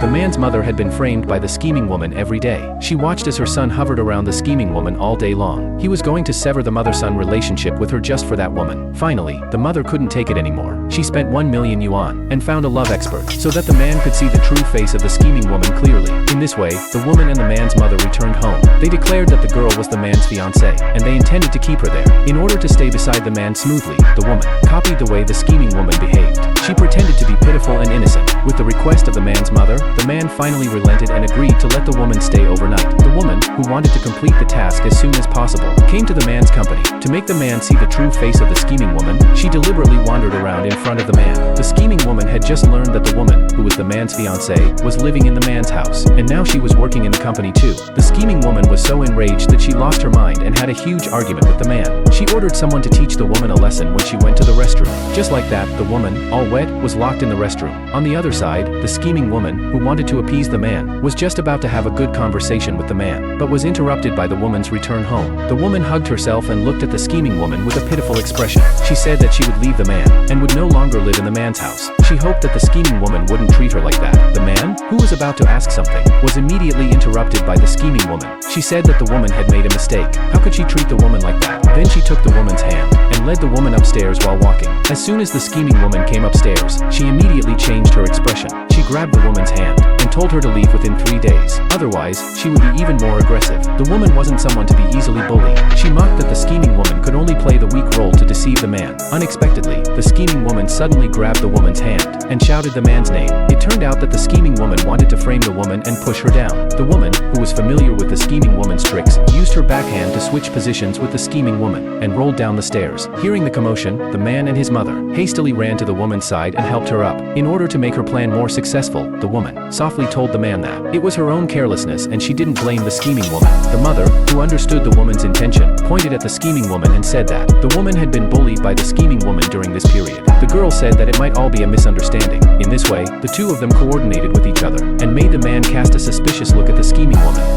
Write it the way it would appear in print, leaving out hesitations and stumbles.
The man's mother had been framed by the scheming woman every day. She watched as her son hovered around the scheming woman all day long. He was going to sever the mother-son relationship with her just for that woman. Finally, the mother couldn't take it anymore. She spent 1 million yuan and found a love expert so that the man could see the true face of the scheming woman clearly. In this way, the woman and the man's mother returned home. They declared that the girl was the man's fiancée, and they intended to keep her there. In order to stay beside the man smoothly, the woman copied the way the scheming woman behaved. She pretended to be pitiful and innocent. With the request of the man's mother, the man finally relented and agreed to let the woman stay overnight. The woman, who wanted to complete the task as soon as possible, came to the man's company. To make the man see the true face of the scheming woman, she deliberately wandered around in front of the man. The scheming woman had just learned that the woman, who was the man's fiancée, was living in the man's house, and now she was working in the company too. The scheming woman was so enraged that she lost her mind and had a huge argument with the man. She ordered someone to teach the woman a lesson when she went to the restroom. Just like that, the woman, all wet, was locked in the restroom. On the other side, the scheming woman, who wanted to appease the man, was just about to have a good conversation with the man, but was interrupted by the woman's return home. The woman hugged herself and looked at the scheming woman with a pitiful expression. She said that she would leave the man, and would no longer live in the man's house. She hoped that the scheming woman wouldn't treat her like that. The man, who was about to ask something, was immediately interrupted by the scheming woman. She said that the woman had made a mistake. How could she treat the woman like that? Then she took the woman's hand, and led the woman upstairs while walking. As soon as the scheming woman came upstairs, she immediately changed her expression. She grabbed the woman's hand, and told her to leave within 3 days. Otherwise, she would be even more aggressive. The woman wasn't someone to be easily bullied. She mocked that the scheming woman could only play the weak role to deceive the man. Unexpectedly, the scheming woman suddenly grabbed the woman's hand, and shouted the man's name. It turned out that the scheming woman wanted to frame the woman and push her down. The woman, who was familiar with the scheming woman's tricks, used her backhand to switch positions with the scheming woman, and rolled down the stairs. Hearing the commotion, the man and his mother hastily ran to the woman's side and helped her up. In order to make her plan more successful, the woman softly told the man that it was her own carelessness and she didn't blame the scheming woman. The mother, who understood the woman's intention, pointed at the scheming woman and said that the woman had been bullied by the scheming woman during this period. The girl said that it might all be a misunderstanding. In this way, the two of them coordinated with each other, and made the man cast a suspicious look at the scheming woman.